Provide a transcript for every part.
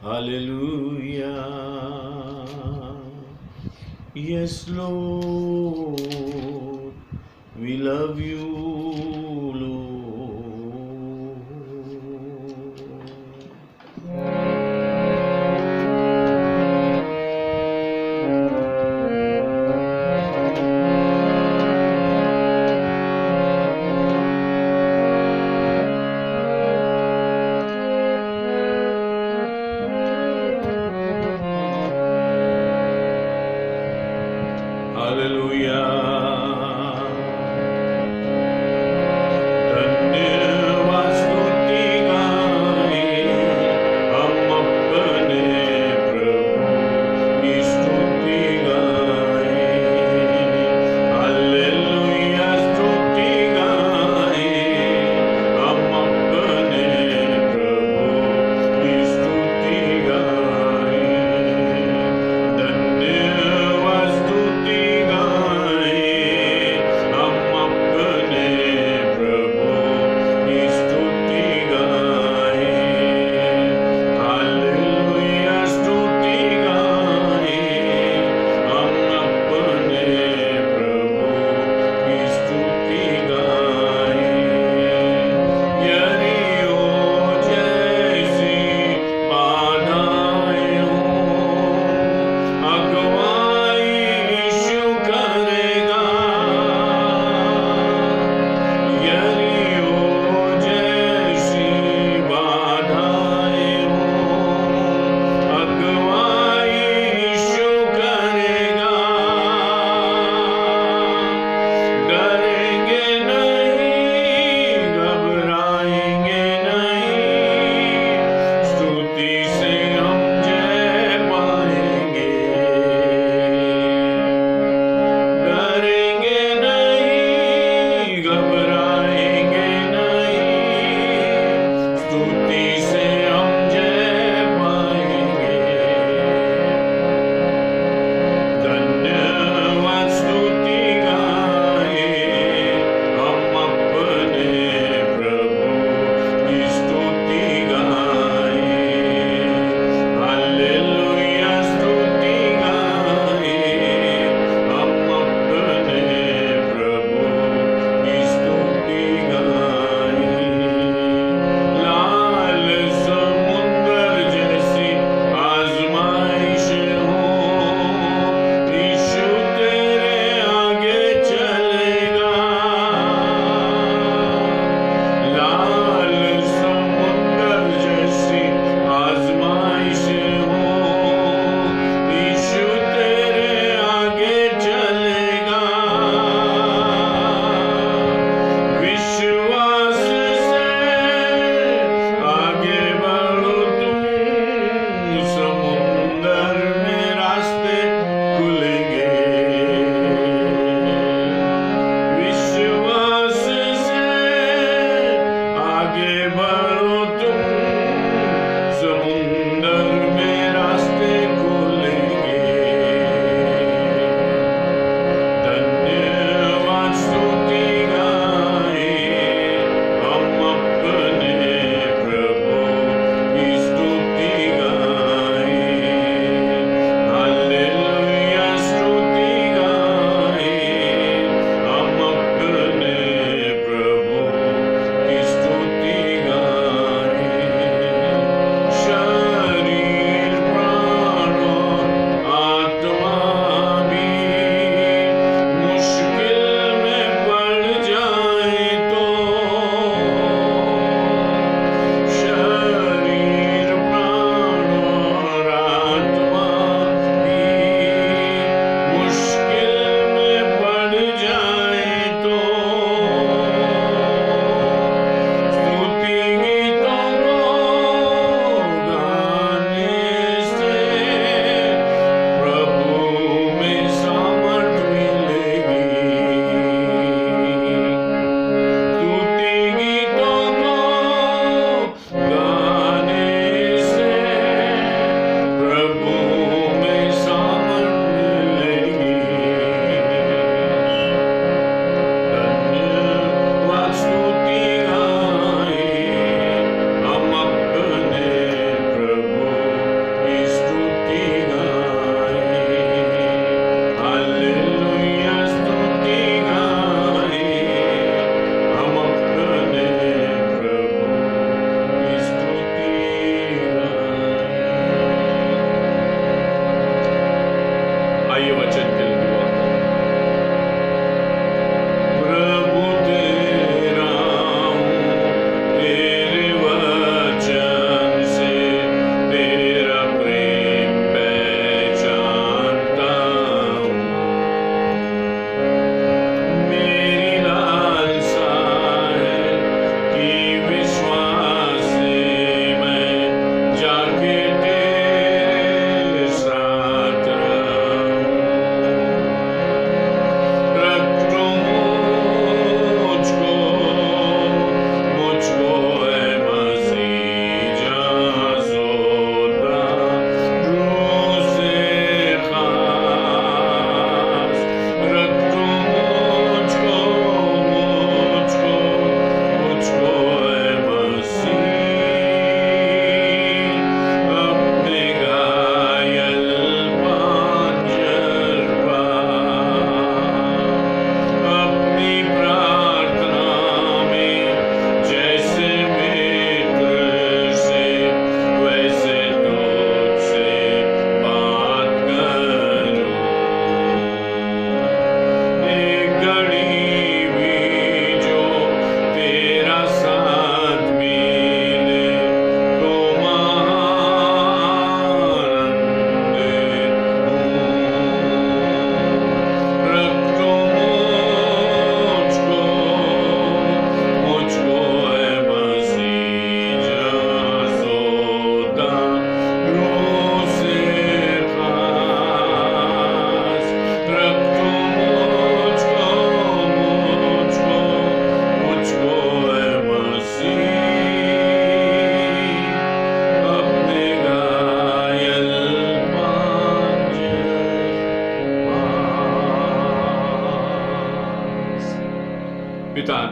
Hallelujah. Yes, Lord, we love you, Lord.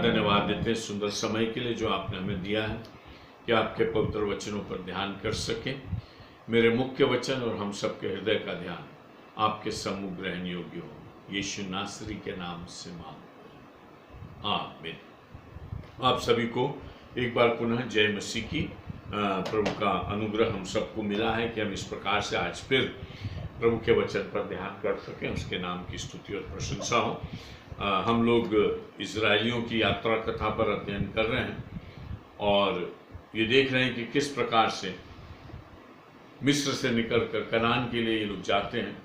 धन्यवाद देते हैं सुंदर समय के लिए जो आपने हमें दिया है कि आपके पवित्र वचनों पर ध्यान कर सकें। मेरे मुख्य वचन और हम सबके हृदय का ध्यान आपके सम्मुख ग्रहण योग्य हो, यीशु नासरी के नाम से मांगते हैं, आमीन। आप सभी को एक बार पुनः जय मसीह की। प्रभु का अनुग्रह हम सबको मिला है कि हम इस प्रकार से आज फिर प्रभु के वचन पर ध्यान कर सकें, उसके नाम की स्तुति और प्रशंसा हो। हम लोग इजराइलियों की यात्रा कथा पर अध्ययन कर रहे हैं और ये देख रहे हैं कि किस प्रकार से मिस्र से निकलकर कनान के लिए ये लोग जाते हैं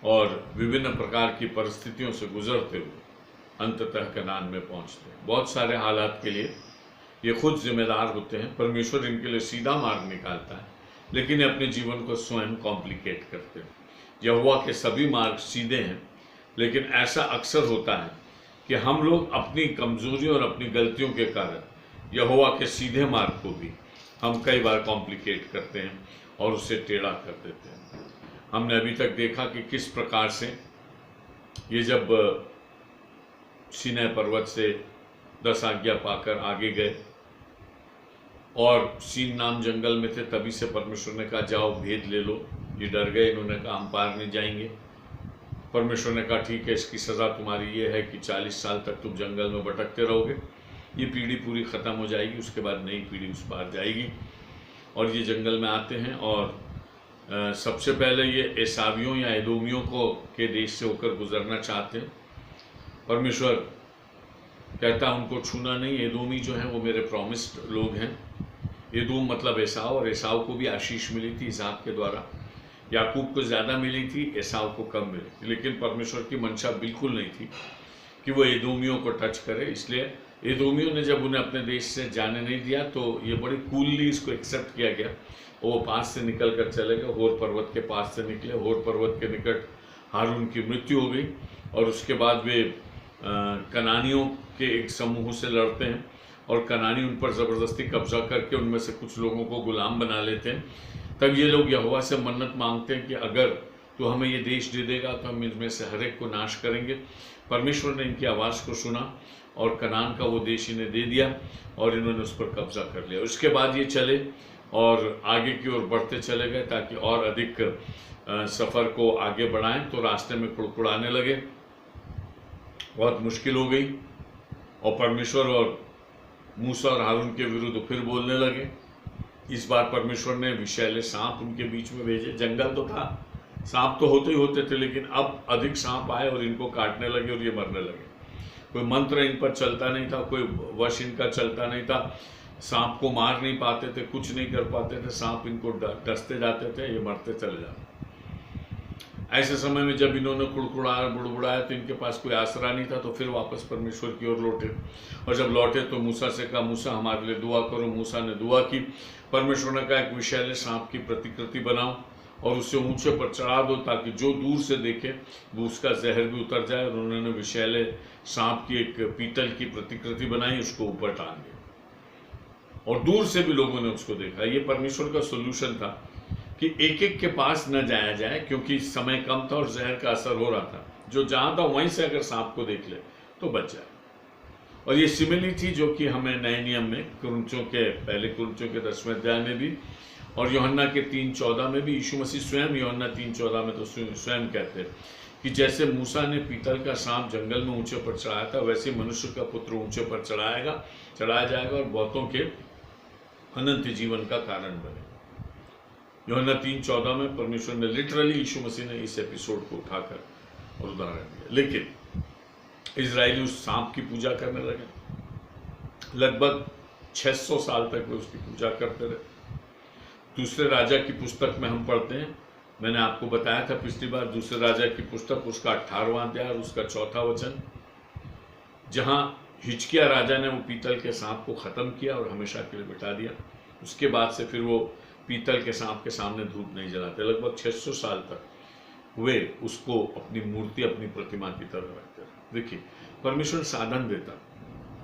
और विभिन्न प्रकार की परिस्थितियों से गुजरते हुए अंततः कनान में पहुंचते हैं। बहुत सारे हालात के लिए ये खुद जिम्मेदार होते हैं। परमेश्वर इनके लिए सीधा मार्ग निकालता है, लेकिन अपने जीवन को स्वयं कॉम्प्लिकेट करते हैं। यहोवा के सभी मार्ग सीधे हैं, लेकिन ऐसा अक्सर होता है कि हम लोग अपनी कमजोरियों और अपनी गलतियों के कारण यहोवा के सीधे मार्ग को भी हम कई बार कॉम्प्लिकेट करते हैं और उसे टेढ़ा कर देते हैं। हमने अभी तक देखा कि किस प्रकार से ये जब सीनै पर्वत से 10 आज्ञा पाकर आगे गए और सीन नाम जंगल में थे, तभी से परमेश्वर ने कहा जाओ भेद ले लो। ये डर गए, इन्होंने कहा हम पार नहीं जाएंगे। परमेश्वर ने कहा ठीक है, इसकी सज़ा तुम्हारी ये है कि 40 साल तक तुम जंगल में भटकते रहोगे। ये पीढ़ी पूरी ख़त्म हो जाएगी, उसके बाद नई पीढ़ी उस पार जाएगी। और ये जंगल में आते हैं और सबसे पहले ये एसावियों या एदोमियों को के देश से होकर गुजरना चाहते हैं। परमेश्वर कहता उनको छूना नहीं। एदोमी जो हैं वो मेरे प्रॉमिस्ड लोग हैं। एदोम मतलब एसाव, और एसाव को भी आशीष मिली थी इसहाक के द्वारा। याकूब को ज़्यादा मिली थी, एसाव को कम मिली थी, लेकिन परमेश्वर की मंशा बिल्कुल नहीं थी कि वो एदोमियों को टच करे। इसलिए एदोमियों ने जब उन्हें अपने देश से जाने नहीं दिया तो ये बड़ी कूलली इसको एक्सेप्ट किया गया। वो पास से निकल कर चले गए, होर पर्वत के पास से निकले। होर पर्वत के निकट हारून की मृत्यु हो गई और उसके बाद वे कनानियों के एक समूह से लड़ते हैं और कनानी उन पर ज़बरदस्ती कब्जा करके उनमें से कुछ लोगों को गुलाम बना लेते हैं। तब ये लोग यहोवा से मन्नत मांगते हैं कि अगर तो हमें ये देश दे देगा तो हम इनमें से हर एक को नाश करेंगे। परमेश्वर ने इनकी आवाज़ को सुना और कनान का वो देश इन्हें दे दिया और इन्होंने उस पर कब्जा कर लिया। उसके बाद ये चले और आगे की ओर बढ़ते चले गए ताकि और अधिक सफ़र को आगे बढ़ाएं। तो रास्ते में कुड़कुड़ाने लगे, बहुत मुश्किल हो गई और परमेश्वर और मूसा और हारून के विरुद्ध फिर बोलने लगे। इस बार परमेश्वर ने विषैले सांप उनके बीच में भेजे। जंगल तो था, सांप तो होते ही होते थे, लेकिन अब अधिक सांप आए और इनको काटने लगे और ये मरने लगे। कोई मंत्र इन पर चलता नहीं था, कोई वश इनका चलता नहीं था। सांप को मार नहीं पाते थे, कुछ नहीं कर पाते थे। सांप इनको डसते जाते थे, ये मरते चले जाते। ऐसे समय में जब इन्होंने कुड़कुड़ाया बुड़बुड़ाया तो इनके पास कोई आसरा नहीं था, तो फिर वापस परमेश्वर की ओर लौटे। और जब लौटे तो मूसा से कहा मूसा हमारे लिए दुआ करो। मूसा ने दुआ की। परमेश्वर ने कहा एक विषैले सांप की प्रतिकृति बनाओ और उसे ऊंचे पर चढ़ा दो ताकि जो दूर से देखे वो उसका जहर भी उतर जाए। और उन्होंने विषैले सांप की एक पीतल की प्रतिकृति बनाई, उसको ऊपर टांग दिया और दूर से भी लोगों ने उसको देखा। ये परमेश्वर का सोल्यूशन था कि एक एक के पास न जाया जाए, क्योंकि समय कम था और जहर का असर हो रहा था। जो जहाँ था वहीं से अगर सांप को देख ले तो बच जाए। और ये सिमिली थी जो कि हमें नए नियम में कुरिन्थियों के 10वें अध्याय में भी और यूहन्ना के 3:14 में भी यीशु मसीह स्वयं यूहन्ना 3:14 में तो स्वयं कहते हैं कि जैसे मूसा ने पीतल का सांप जंगल में ऊंचे पर चढ़ाया था, वैसे मनुष्य का पुत्र ऊंचे पर चढ़ाया जाएगा और बहुतों के अनंत जीवन का कारण बने। यूहन्ना 3:14 में परमेश्वर ने लिटरली यीशु मसीह ने इस एपिसोड को उठाकर और उदाहरण दिया। लेकिन इजरायली उस सांप की पूजा करने लगे। लगभग 600 साल तक वे उसकी पूजा करते रहे। दूसरे राजा की पुस्तक में हम पढ़ते हैं, मैंने आपको बताया था पिछली बार, दूसरे राजा की पुस्तक उसका 18वां अध्याय और उसका 4था वचन, जहां हिजकिय्याह राजा ने वो पीतल के सांप को ख़त्म किया और हमेशा के लिए मिटा दिया। उसके बाद से फिर वो पीतल के सांप के सामने धूप नहीं जलाते। लगभग 600 साल तक वे उसको अपनी मूर्ति, अपनी प्रतिमा की तरह रखते रहे। देखिए, परमेश्वर साधन देता।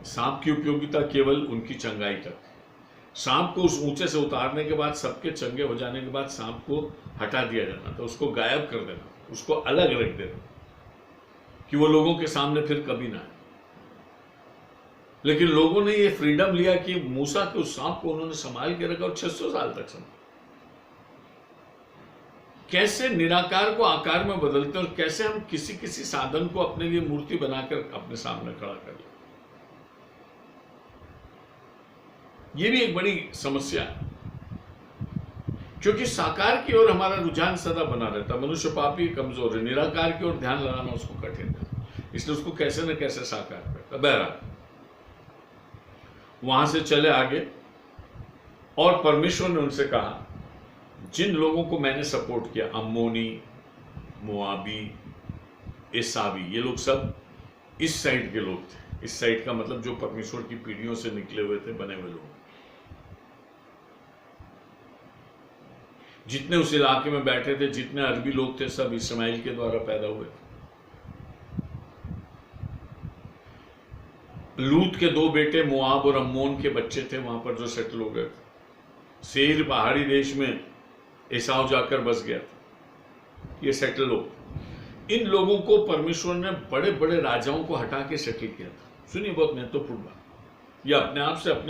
सांप की उपयोगिता केवल उनकी चंगाई तक। सांप को उस ऊंचे से उतारने के बाद, सबके चंगे हो जाने के बाद सांप को हटा दिया जाना था, उसको गायब कर देना, उसको अलग रख देना कि वो लोगों के सामने फिर कभी ना आए। लेकिन लोगों ने ये फ्रीडम लिया कि मूसा के उस सांप को उन्होंने संभाल के रखा और 600 साल तक संभाला। कैसे निराकार को आकार में बदलते और कैसे हम किसी किसी साधन को अपने लिए मूर्ति बनाकर अपने सामने खड़ा कर लेते, ये भी एक बड़ी समस्या है। क्योंकि साकार की ओर हमारा रुझान सदा बना रहता। मनुष्य पापी कमजोर है, निराकार की ओर ध्यान लगाना उसको कठिन है, इसलिए उसको कैसे न कैसे साकार करता। बहरहाल वहां से चले आगे और परमेश्वर ने उनसे कहा, जिन लोगों को मैंने सपोर्ट किया, अम्मोनी, मोआबी, एसावी, ये लोग सब इस साइड के लोग थे। इस साइड का मतलब जो परमेश्वर की पीढ़ियों से निकले हुए थे, बने हुए लोग। जितने उस इलाके में बैठे थे, जितने अरबी लोग थे, सब इस्माइल के द्वारा पैदा हुए थे। लूत के 2 बेटे मोआब और अम्मोन के बच्चे थे वहां पर जो सेटल हो गए थे। सेईर पहाड़ी देश में एसाव जाकर बस गया था। ये सेटल लोग, इन लोगों को परमेश्वर ने बड़े बड़े राजाओं को हटा के सेटल किया था। सुनिए, बहुत महत्वपूर्ण बात, ये अपने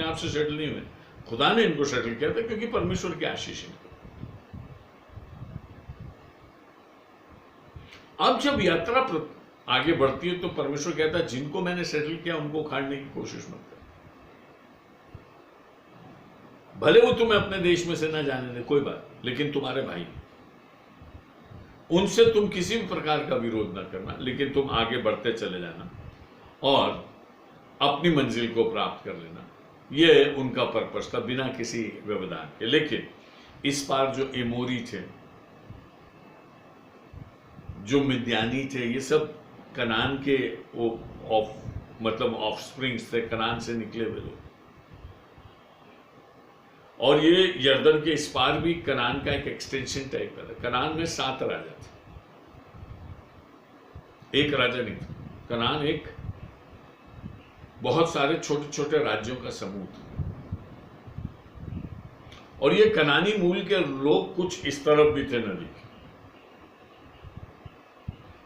आप से सेटल नहीं हुए, खुदा ने इनको सेटल किया था, क्योंकि परमेश्वर की आशीष है। अब जब यात्रा आगे बढ़ती है तो परमेश्वर कहता है, जिनको मैंने सेटल किया उनको उखाड़ने की कोशिश मत कर। भले वो तुम्हें अपने देश में से ना जाने दे, कोई बात, लेकिन तुम्हारे भाई, उनसे तुम किसी भी प्रकार का विरोध ना करना, लेकिन तुम आगे बढ़ते चले जाना और अपनी मंजिल को प्राप्त कर लेना। ये उनका पर्पस था, बिना किसी व्यवधान के। लेकिन इस पार जो एमोरी थे, जो मिद्यानी थे, ये सब कनान के मतलब ऑफस्प्रिंग्स थे, कनान से निकले हुए लोग। और ये यर्दन के इस पार भी कनान का एक एक्सटेंशन टाइप का था। कनान में 7 राजा थे, एक राजा नहीं था। कनान एक बहुत सारे छोटे छोटे राज्यों का समूह था। और ये कनानी मूल के लोग कुछ इस तरफ भी थे नदी के।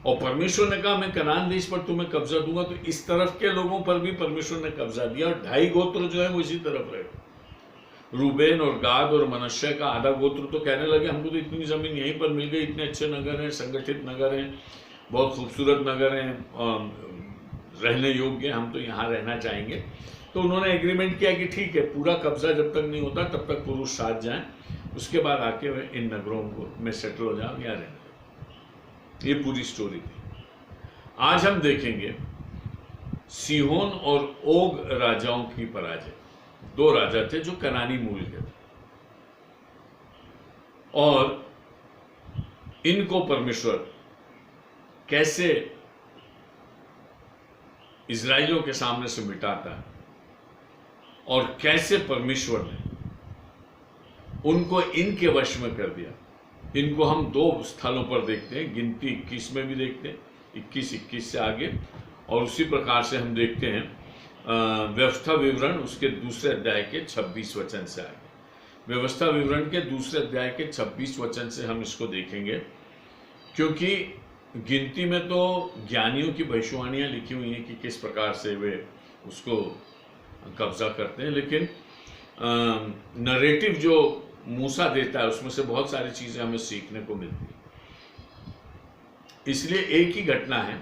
और परमेश्वर ने कहा, मैं कनान देश पर तुम्हें कब्जा दूंगा, तो इस तरफ के लोगों पर भी परमेश्वर ने कब्जा दिया। और 2.5 गोत्र जो है वो इसी तरफ रहे। रूबेन और गाद और मनश्शे का आधा गोत्र तो कहने लगे, हमको तो इतनी जमीन यहीं पर मिल गई, इतने अच्छे नगर हैं, संगठित नगर हैं, बहुत खूबसूरत नगर हैं, रहने योग्य, हम तो यहाँ रहना चाहेंगे। तो उन्होंने एग्रीमेंट किया कि ठीक है, पूरा कब्जा जब तक नहीं होता तब तक पुरुष साथ जाएं, उसके बाद आके वे इन नगरों में सेटल हो जाओ, यहाँ रहने। ये पूरी स्टोरी थी। आज हम देखेंगे सीहोन और ओग राजाओं की पराजय। 2 राजा थे जो कनानी मूल के थे, और इनको परमेश्वर कैसे इजराइलियों के सामने से मिटाता है, और कैसे परमेश्वर ने उनको इनके वश में कर दिया। इनको हम 2 स्थलों पर देखते हैं, गिनती 21 में भी देखते हैं, 21 से आगे, और उसी प्रकार से हम देखते हैं व्यवस्था विवरण उसके दूसरे अध्याय के 26 वचन से आगे। व्यवस्था विवरण के दूसरे अध्याय के 26 वचन से हम इसको देखेंगे, क्योंकि गिनती में तो ज्ञानियों की भविष्यवाणियां लिखी हुई हैं कि किस प्रकार से वे उसको कब्जा करते हैं, लेकिन नरेटिव जो मूसा देता है उसमें से बहुत सारी चीजें हमें सीखने को मिलती है। इसलिए एक ही घटना है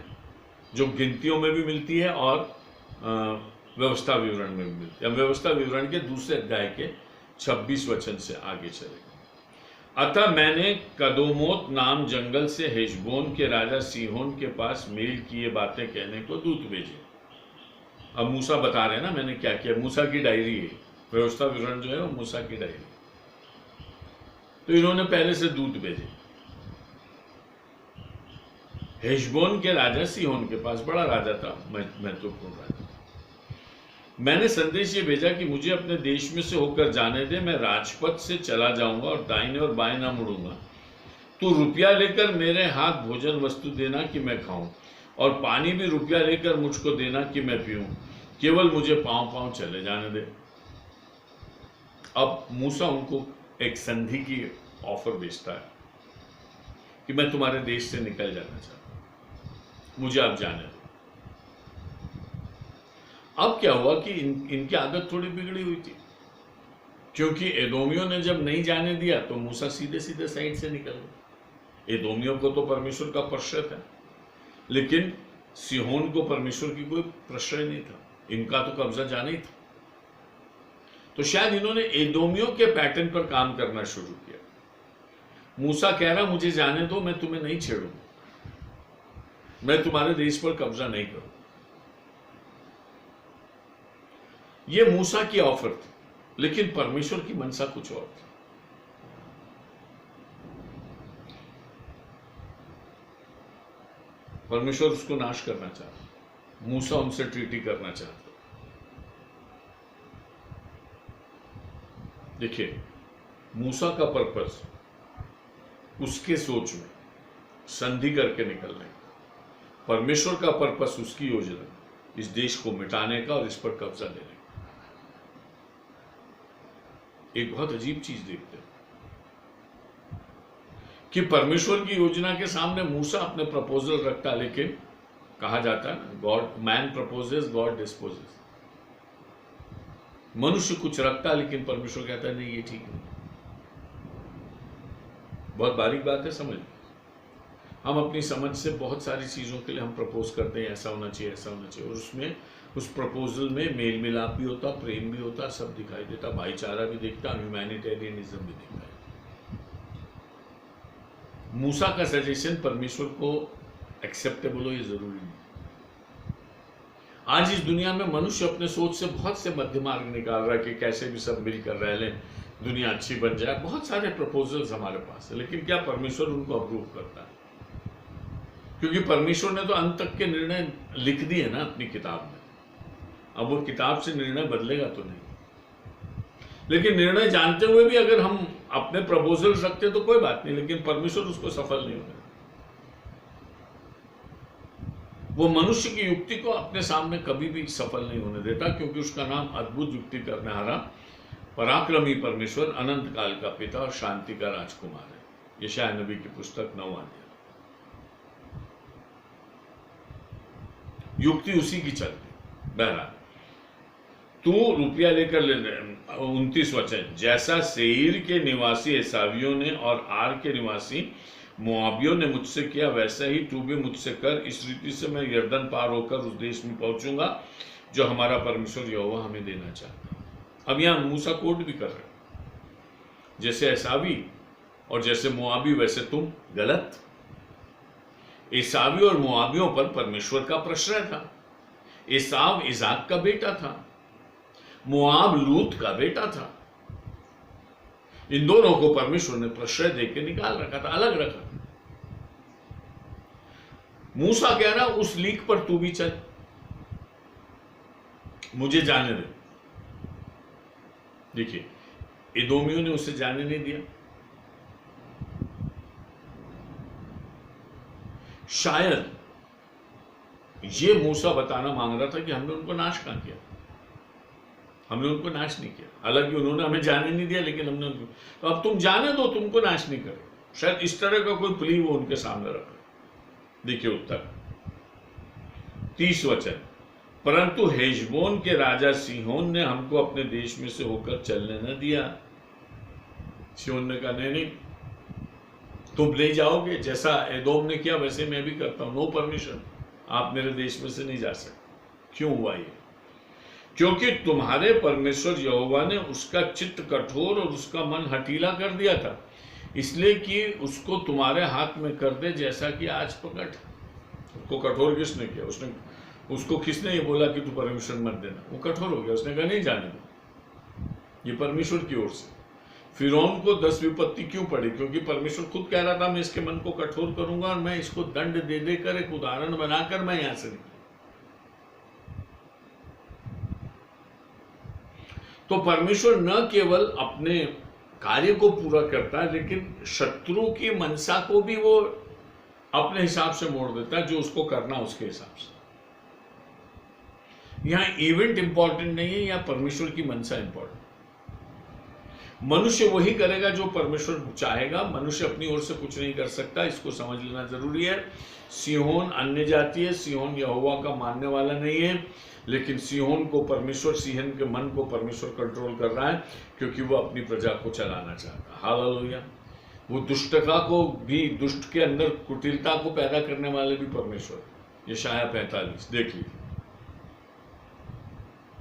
जो गिनतियों में भी मिलती है और व्यवस्था विवरण में भी मिलती है। व्यवस्था विवरण के दूसरे अध्याय के 26 वचन से आगे चलेंगे। अतः मैंने कदोमोत नाम जंगल से हेशबोन के राजा सीहोन के पास मेल किए बातें कहने को दूत भेजे। अब मूसा बता रहे हैं ना मैंने क्या किया। मूसा की डायरी है, व्यवस्था विवरण जो है वो मूसा की डायरी। तो इन्होंने पहले से दूत भेजे हेशबोन के राजा सीहोन के पास, बड़ा राजा था, महत्वपूर्ण राजा। मैंने संदेश ये भेजा कि मुझे अपने देश में से होकर जाने दे, मैं राजपथ से चला जाऊंगा और दाहिने और बाएं ना मुड़ूंगा। तू रुपया लेकर मेरे हाथ भोजन वस्तु देना कि मैं खाऊं, और पानी भी रुपया लेकर मुझको देना कि मैं पीऊं, केवल मुझे पांव पांव चले जाने दे। अब मूसा उनको एक संधि की ऑफर भेजता है कि मैं तुम्हारे देश से निकल जाना चाहता हूं, मुझे आप जाने दो। अब क्या हुआ कि इनकी आदत थोड़ी बिगड़ी हुई थी, क्योंकि एदोमियों ने जब नहीं जाने दिया तो मूसा सीधे सीधे साइड से निकल गए। एदोमियों को तो परमेश्वर का प्रश्रय था, लेकिन सिहोन को परमेश्वर की कोई प्रश्रय नहीं था, इनका तो कब्जा जाना ही था। तो शायद इन्होंने एदोमियों के पैटर्न पर काम करना शुरू किया। मूसा कह रहा मुझे जाने दो, मैं तुम्हें नहीं छेड़ूंगा, मैं तुम्हारे देश पर कब्जा नहीं करूं। यह मूसा की ऑफर थी, लेकिन परमेश्वर की मनसा कुछ और थी। परमेश्वर उसको नाश करना चाहता, मूसा उनसे ट्रीटी करना चाहता। देखिए, मूसा का पर्पस उसके सोच में संधि करके निकलने का, परमेश्वर का पर्पस उसकी योजना इस देश को मिटाने का और इस पर कब्जा लेने का। एक बहुत अजीब चीज देखते हैं कि परमेश्वर की योजना के सामने मूसा अपने प्रपोजल रखता, लेकिन कहा जाता है God man proposes God disposes. मनुष्य कुछ रखता लेकिन परमेश्वर कहता है नहीं, ये ठीक नहीं। बहुत बारीक बात है, समझ। हम अपनी समझ से बहुत सारी चीजों के लिए हम प्रपोज करते हैं, ऐसा होना चाहिए, ऐसा होना चाहिए, और उसमें उस प्रपोजल में मेल मिलाप भी होता, प्रेम भी होता, सब दिखाई देता, भाईचारा भी दिखता, ह्यूमैनिटेरियनिज्म भी दिखता है। मूसा का सजेशन परमेश्वर को एक्सेप्टेबल हो ये जरूरी नहीं। आज इस दुनिया में मनुष्य अपने सोच से बहुत से मध्य मार्ग निकाल रहा है कि कैसे भी सब मिलकर रह लें, दुनिया अच्छी बन जाए। बहुत सारे प्रपोजल्स हमारे पास है, लेकिन क्या परमेश्वर उनको अप्रूव करता है? क्योंकि परमेश्वर ने तो अंत तक के निर्णय लिख दिए ना अपनी किताब में। अब वो किताब से निर्णय बदलेगा तो नहीं, लेकिन निर्णय जानते हुए भी अगर हम अपने प्रपोजल रखते तो कोई बात नहीं, लेकिन परमेश्वर उसको सफल नहीं होगा। वो मनुष्य की युक्ति को अपने सामने कभी भी सफल नहीं होने देता, क्योंकि उसका नाम अद्भुत युक्ति करने हारा पराक्रमी परमेश्वर, अनंत काल का पिता और शांति का राजकुमार है। यशायाह नबी की पुस्तक 9 अध्याय। युक्ति उसी की चलती। बहरहाल तू रुपया लेकर ले 29 वचन, जैसा सेईर के निवासी एसावियों ने और आर के निवासी मोआबियों ने मुझसे किया, वैसा ही तू भी मुझसे कर। इस रीति से मैं यर्दन पार होकर उस देश में पहुंचूंगा जो हमारा परमेश्वर यहोवा हमें देना चाहता है। अब यहां मूसा कोट भी कर रहे हैं, जैसे एसावी और जैसे मोआबी वैसे तुम गलत। एसावी और मोआबियों पर परमेश्वर का प्रश्रय था। एसाव इजाक का बेटा था, मोआब लूत का बेटा था। इन दोनों को परमेश्वर ने प्रश्रय देकर निकाल रखा था, अलग रखा। मूसा कह रहा उस लीक पर तू भी चल, मुझे जाने दे। देखिए, एदोमियों ने उसे जाने नहीं दिया। शायद ये मूसा बताना मांग रहा था कि हमने उनको नाश कहां किया, हमने उनको नाश नहीं किया। हालांकि उन्होंने हमें जाने नहीं दिया, लेकिन हमने उनको, तो अब तुम जाने दो, तुमको नाश नहीं करे। शायद इस तरह का कोई प्ली वो उनके सामने रखा। देखिए उत्तर 30 वचन, परंतु हेशबोन के राजा सिहोन ने हमको अपने देश में से होकर चलने न दिया। सिहोन ने कहा नहीं, तुम ले जाओगे, जैसा एदोम ने किया वैसे मैं भी करता हूं, नो परमिशन, आप मेरे देश में से नहीं जा सकते। क्यों हुआ ये? क्योंकि तुम्हारे परमेश्वर यहोवा ने उसका चित्त कठोर और उसका मन हठीला कर दिया था, इसलिए कि उसको तुम्हारे हाथ में कर दे, जैसा कि आज प्रकट। उसको कठोर किसने किया? उसको किसने ये बोला कि तू परमिशन मत देना? वो कठोर हो गया, उसने कहा नहीं जाने दो। ये परमेश्वर की ओर से। फिरौन को 10 विपत्ति क्यों पड़ी? क्योंकि परमेश्वर खुद कह रहा था मैं इसके मन को कठोर करूंगा और मैं इसको दंड दे देकर एक उदाहरण बनाकर मैं यहां से निकलूं। तो परमेश्वर न केवल अपने कार्य को पूरा करता है, लेकिन शत्रु की मनसा को भी वो अपने हिसाब से मोड़ देता है, जो उसको करना उसके हिसाब से। यहां इवेंट इंपॉर्टेंट नहीं है, या परमेश्वर की मनसा इंपॉर्टेंट। मनुष्य वही करेगा जो परमेश्वर चाहेगा। मनुष्य अपनी ओर से कुछ नहीं कर सकता, इसको समझ लेना जरूरी है। सिहोन अन्य जाति है, सिहोन यहोवा का मानने वाला नहीं है, लेकिन सिहोन को परमेश्वर, सिहोन के मन को परमेश्वर कंट्रोल कर रहा है, क्योंकि वो अपनी प्रजा को चलाना चाहता है। हालेलुया। वो दुष्टता को भी, दुष्ट के अंदर कुटिलता को पैदा करने वाले भी परमेश्वर। यशाया 45 देख लीजिए,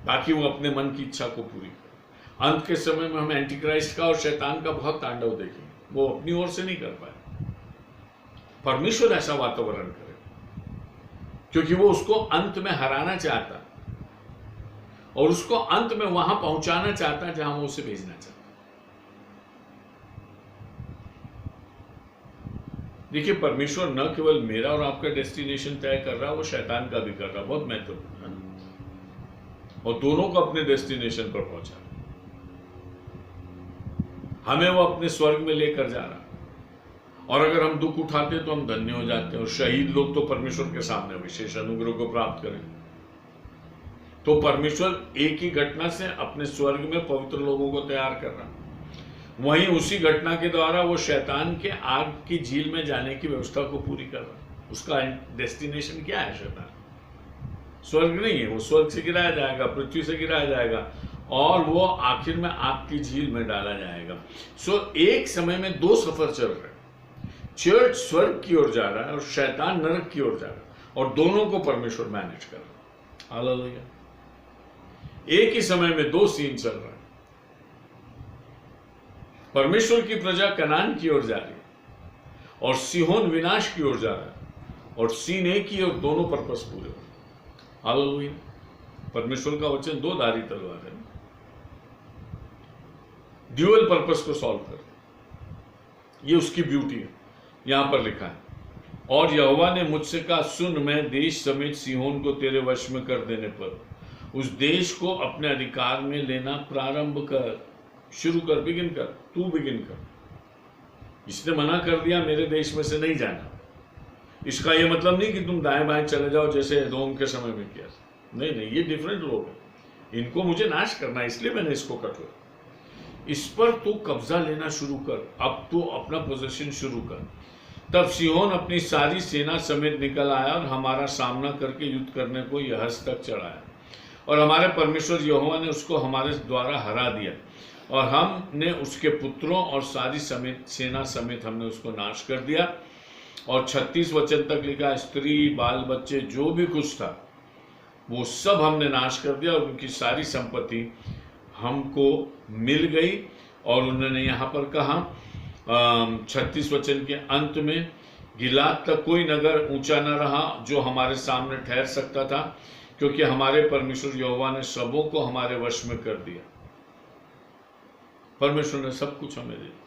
ताकि वो अपने मन की इच्छा को पूरी करे। अंत के समय में हम एंटी क्राइस्ट का और शैतान का बहुत तांडव देखेंगे। वो अपनी ओर से नहीं कर पाए, परमेश्वर ऐसा वातावरण करे, क्योंकि वो उसको अंत में हराना चाहता और उसको अंत में वहां पहुंचाना चाहता जहां वो उसे भेजना चाहता। देखिए, परमेश्वर न केवल मेरा और आपका डेस्टिनेशन तय कर रहा है, वो शैतान का भी कर रहा है। बहुत महत्वपूर्ण है, और दोनों को अपने डेस्टिनेशन पर पहुंचा, हमें वो अपने स्वर्ग में लेकर जा रहा। और अगर हम दुख उठाते तो हम धन्य हो जाते हैं। और शहीद लोग तो परमेश्वर के सामने विशेष अनुग्रह को प्राप्त करें। तो परमेश्वर एक ही घटना से अपने स्वर्ग में पवित्र लोगों को तैयार कर रहा, वहीं उसी घटना के द्वारा वो शैतान के आग की झील में जाने की व्यवस्था को पूरी कर रहा। उसका डेस्टिनेशन क्या है? शैतान स्वर्ग नहीं है, वो स्वर्ग से गिराया जाएगा, पृथ्वी से गिराया जाएगा, और वो आखिर में आग की झील में डाला जाएगा। एक समय में दो सफर चल रहे हैं। चर्च स्वर्ग की ओर जा रहा है और शैतान नरक की ओर जा रहा है, और दोनों को परमेश्वर मैनेज कर रहा है। हालेलुया। एक ही समय में दो सीन चल रहा है। परमेश्वर की प्रजा कनान की ओर जा रही है और सिहोन विनाश की ओर जा रहा है, और सीन एक ही, और दोनों पर्पस पूरे हो। हालेलुया। परमेश्वर का वचन दो धारी तलवार है, ड्यूअल पर्पस को सॉल्व कर, ये उसकी ब्यूटी है। यहां पर लिखा है, और यहोवा ने मुझसे कहा, सुन, मैं देश समेत सिहोन को तेरे वश में कर देने पर उस देश को अपने अधिकार में लेना प्रारंभ कर, शुरू कर, बिगिन कर, तू बिगिन कर। इसने मना कर दिया मेरे देश में से नहीं जाना। इसका यह मतलब नहीं कि तुम दाएं बाएं चले जाओ जैसे एदोम के समय में किया। नहीं नहीं, ये डिफरेंट लोग हैं, इनको मुझे नाश करना है, इसलिए मैंने इसको कटोरा। इस पर तू कब्जा लेना शुरू कर, अब तू अपना पोजीशन शुरू कर। तब सिहोन अपनी सारी सेना समेत निकल आया और हमारा सामना करके युद्ध करने को यहस तक चढ़ाया, और हमारे परमेश्वर यहोवा ने उसको हमारे द्वारा हरा दिया, और हमने उसके पुत्रों और सारी सेना समेत हमने उसको नाश कर दिया। और 36 वचन तक लिखा, स्त्री बाल बच्चे जो भी कुछ था वो सब हमने नाश कर दिया, और उनकी सारी संपत्ति हमको मिल गई। और उन्होंने यहाँ पर कहा 36 वचन के अंत में, गिलाद तक कोई नगर ऊंचा न रहा जो हमारे सामने ठहर सकता था, क्योंकि हमारे परमेश्वर यहोवा ने सबों को हमारे वश में कर दिया। परमेश्वर ने सब कुछ हमें दे दिया।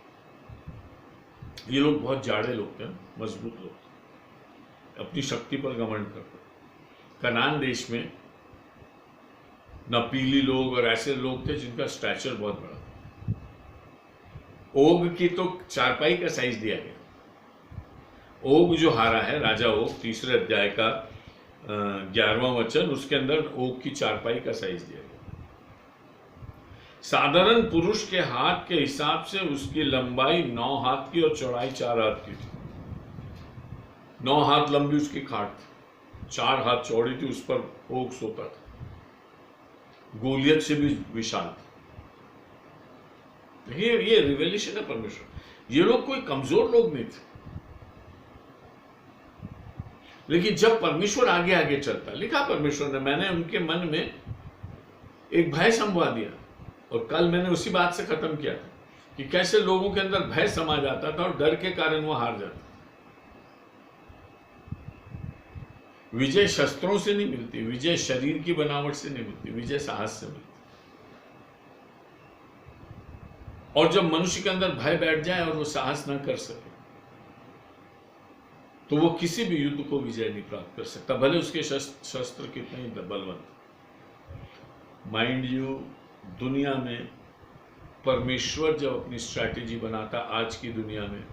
ये लोग बहुत जाड़े लोग थे, मजबूत लोग थे, अपनी शक्ति पर घमंड करते। कनान देश में नपीली लोग और ऐसे लोग थे जिनका स्टैचर बहुत बड़ा था। ओग की तो चारपाई का साइज दिया गया। ओग जो हारा है, राजा ओग, 3 अध्याय का 11वां वचन, उसके अंदर ओग की चारपाई का साइज दिया गया। साधारण पुरुष के हाथ के हिसाब से उसकी लंबाई 9 हाथ की और चौड़ाई 4 हाथ की थी। 9 हाथ लंबी उसकी खाट थी, 4 हाथ चौड़ी थी, उस पर ओग सोता था। गोलियत से भी विशाल था। ये रिवेलेशन है परमेश्वर। ये लोग कोई कमजोर लोग नहीं थे, लेकिन जब परमेश्वर आगे आगे चलता, लिखा परमेश्वर ने, मैंने उनके मन में एक भय समवा दिया। और कल मैंने उसी बात से खत्म किया था कि कैसे लोगों के अंदर भय समा जाता था और डर के कारण वो हार जाता। विजय शस्त्रों से नहीं मिलती, विजय शरीर की बनावट से नहीं मिलती, विजय साहस से मिलती। और जब मनुष्य के अंदर भय बैठ जाए और वो साहस ना कर सके, तो वो किसी भी युद्ध को विजय नहीं प्राप्त कर सकता, भले उसके शस्त्र कितने ही बलवंत। माइंड यू, दुनिया में परमेश्वर जब अपनी स्ट्रैटेजी बनाता, आज की दुनिया में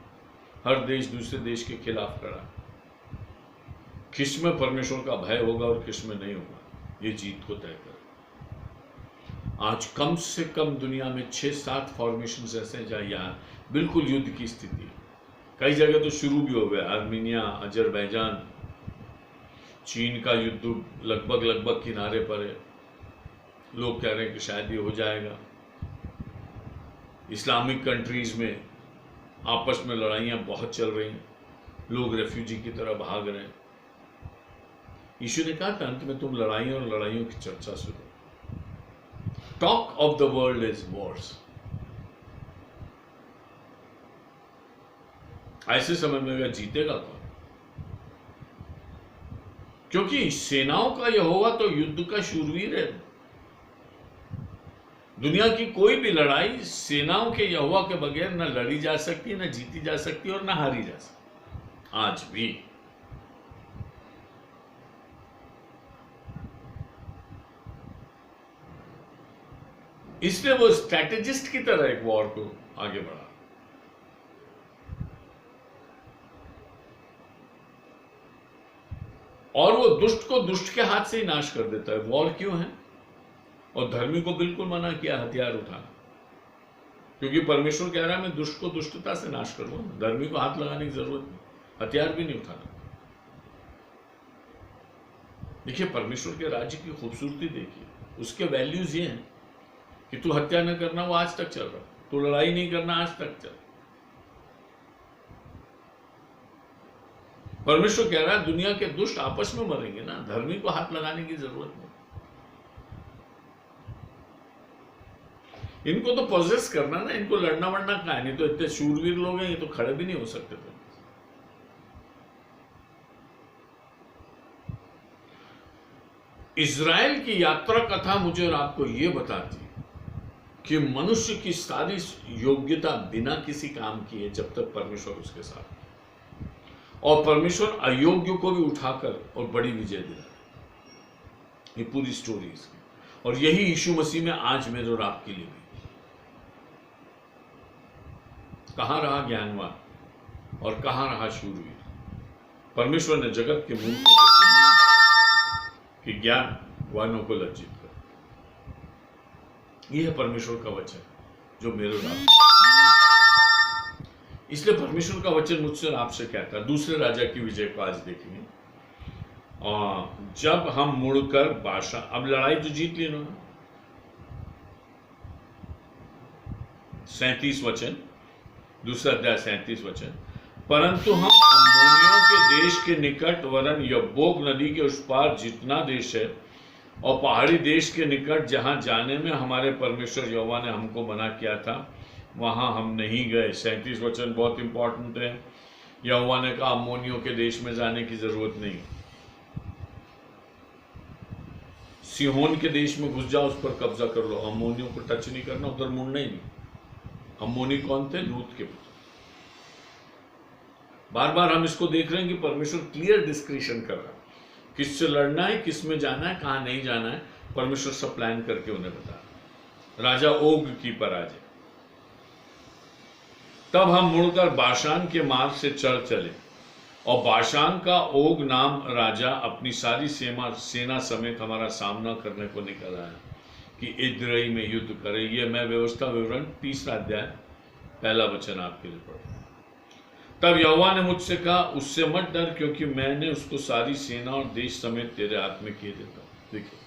हर देश दूसरे देश के खिलाफ खड़ा, किसमें परमेश्वर का भय होगा और किसमें नहीं होगा, ये जीत को तय कर। आज कम से कम दुनिया में 6-7 फॉर्मेशंस ऐसे हैं जहाँ यहाँ बिल्कुल युद्ध की स्थिति है। कई जगह तो शुरू भी हो गया, आर्मीनिया, अजरबैजान, चीन का युद्ध लगभग किनारे पर है। लोग कह रहे हैं कि शायद ये हो जाएगा। इस्लामिक कंट्रीज में आपस में लड़ाइयाँ बहुत चल रही हैं, लोग रेफ्यूजी की तरह भाग रहे हैं। यीशु ने कहा था अंत में तुम लड़ाइयों और लड़ाइयों की चर्चा सुनो। Talk of the world is Wars. ऐसे समय में अगर जीतेगा कौन? क्योंकि सेनाओं का यहोवा तो युद्ध का शूरवीर है। दुनिया की कोई भी लड़ाई सेनाओं के यहोवा के बगैर न लड़ी जा सकती, न जीती जा सकती और न हारी जा सकती आज भी। इसलिए वो स्ट्रैटेजिस्ट की तरह एक वॉर को आगे बढ़ा। और वो दुष्ट को दुष्ट के हाथ से ही नाश कर देता है। वॉर क्यों है? और धर्मी को बिल्कुल मना किया हथियार उठाना, क्योंकि परमेश्वर कह रहा है मैं दुष्ट को दुष्टता से नाश करूंगा। धर्मी को हाथ लगाने की जरूरत नहीं, हथियार भी नहीं उठाना। देखिए परमेश्वर के राज्य की खूबसूरती देखिए, उसके वैल्यूज ये हैं कि तू हत्या न करना, वो आज तक चल रहा, तू लड़ाई नहीं करना, आज तक चल। परमेश्वर कह रहा है दुनिया के दुष्ट आपस में मरेंगे ना, धर्मी को हाथ लगाने की जरूरत नहीं। इनको तो पोजेस करना ना, इनको लड़ना वड़ना कहाँ है? नहीं तो इतने शूरवीर लोग हैं, ये तो खड़े भी नहीं हो सकते थे। इज़राइल की यात्रा कथा मुझे और आपको ये बताती कि मनुष्य की सारी योग्यता बिना किसी काम किए जब तक परमेश्वर उसके साथ, और परमेश्वर अयोग्य को भी उठाकर और बड़ी विजय दिला। ये पूरी स्टोरी इसकी, और यही यीशु मसीह में आज मेरे और आपके लिए भी। कहां रहा ज्ञानवान और कहां रहा शूरवीर? परमेश्वर ने जगत के मूल को कि ज्ञान वानों को लज्जित कर। यह है परमेश्वर का वचन जो मेरे और आप। इसलिए परमेश्वर का वचन मुझसे और आपसे कहता है। दूसरे राजा की विजय को आज देखेंगे। जब हम मुड़कर बादशाह, अब लड़ाई तो जीत ली इन्होंने। 37 वचन, दूसरा अध्याय 37 वचन। परंतु हम अम्मोनियों के देश के निकट वरन यब्बोक नदी के उस पार जितना देश है और पहाड़ी देश के निकट जहां जाने में हमारे परमेश्वर यहोवा ने हमको मना किया था, वहां हम नहीं गए। 37 वचन बहुत इंपॉर्टेंट है। यहोवा ने कहा अम्मोनियों के देश में जाने की जरूरत नहीं, सिहोन के देश में घुस जाओ, उस पर कब्जा कर लो, अम्मोनियों को टच नहीं करना, उधर मुड़ना ही नहीं। अम्मोनी कौन थे? लूत के पुत्र। बार बार हम इसको देख रहे हैं कि परमेश्वर क्लियर डिस्क्रिप्शन कर रहा है, किससे लड़ना है, किस में जाना है, कहां नहीं जाना है। परमेश्वर सब प्लान करके उन्हें बता रहा। राजा ओग की पराजय। तब हम मुड़कर बाशान के मार्ग से चल चले, और बाशान का ओग नाम राजा अपनी सारी सेना समेत हमारा सामना करने को निकल आया कि इद्रई में युद्ध करे। ये मैं व्यवस्था विवरण 3 अध्याय 1 वचन आपके लिए पढ़। तब यहोवा ने मुझसे कहा उससे मत डर, क्योंकि मैंने उसको सारी सेना और देश समेत तेरे हाथ में किए देता हूं। देखिए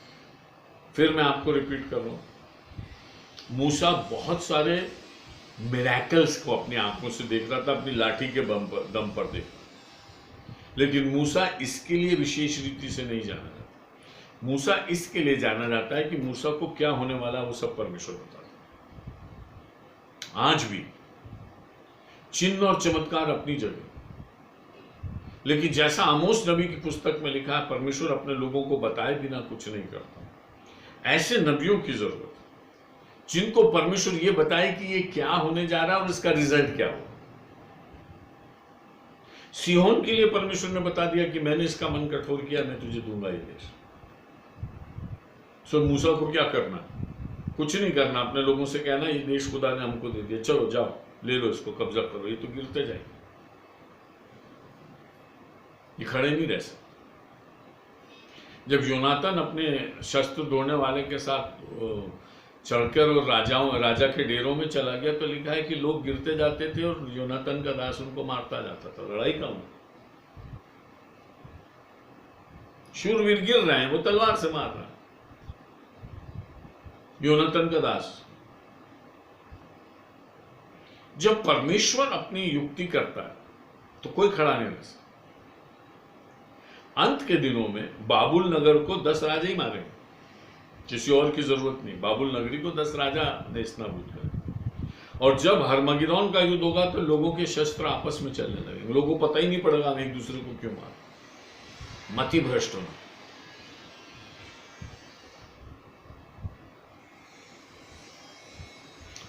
फिर मैं आपको रिपीट कर रहा हूं। मूसा बहुत सारे मिरेकल्स को अपनी आंखों से देख रहा था, अपनी लाठी के दम पर देख रहा, लेकिन मूसा इसके लिए विशेष रीति से नहीं जाना जाता। मूसा इसके लिए जाना जाता है कि मूसा को क्या होने वाला है वो सब परमेश्वर बताता है। आज भी चिन्ह और चमत्कार अपनी जगह, लेकिन जैसा आमोस नबी की पुस्तक में लिखा है, परमेश्वर अपने लोगों को बताए बिना कुछ नहीं करता। ऐसे नबियों की जरूरत है जिनको परमेश्वर ये बताए कि ये क्या होने जा रहा है और इसका रिजल्ट क्या हो। सिहोन के लिए परमेश्वर ने बता दिया कि मैंने इसका मन कठोर किया, मैं तुझे दूंगा ये देश। सो मूसा को क्या करना? कुछ नहीं करना, अपने लोगों से कहना ये देश खुदा ने हमको दे दिया, चलो जाओ ले लो, इसको कब्जा करो, ये तो गिरते जाएंगे, ये खड़े नहीं रह सकते। जब योनातान अपने शस्त्र ढोने वाले के साथ चढ़कर और राजा के डेरों में चला गया, तो लिखा है कि लोग गिरते जाते थे और योनातन का दास उनको मारता जाता था। लड़ाई का हूं, शूरवीर गिर रहे हैं, वो तलवार से मार रहा है। योनातन का दास। जब परमेश्वर अपनी युक्ति करता है तो कोई खड़ा नहीं रह सकता। अंत के दिनों में बाबुल नगर को 10 राजा ही मारेंगे, किसी और की जरूरत नहीं। बाबुल नगरी को 10 राजा नेस्तनाबूद करेंगे। और जब हरमगिदोन का युद्ध होगा तो लोगों के शस्त्र आपस में चलने लगेंगे, लोगों को पता ही नहीं पड़ेगा हम एक दूसरे को क्यों मार। मति भ्रष्ट होना।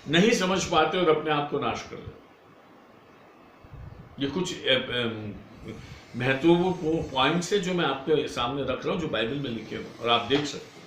नहीं समझ पाते और अपने आप को नाश कर लेते। ये कुछ महत्वपूर्ण पॉइंट्स है जो मैं आपके सामने रख रहा हूं, जो बाइबल में लिखे हुए और आप देख सकते हैं।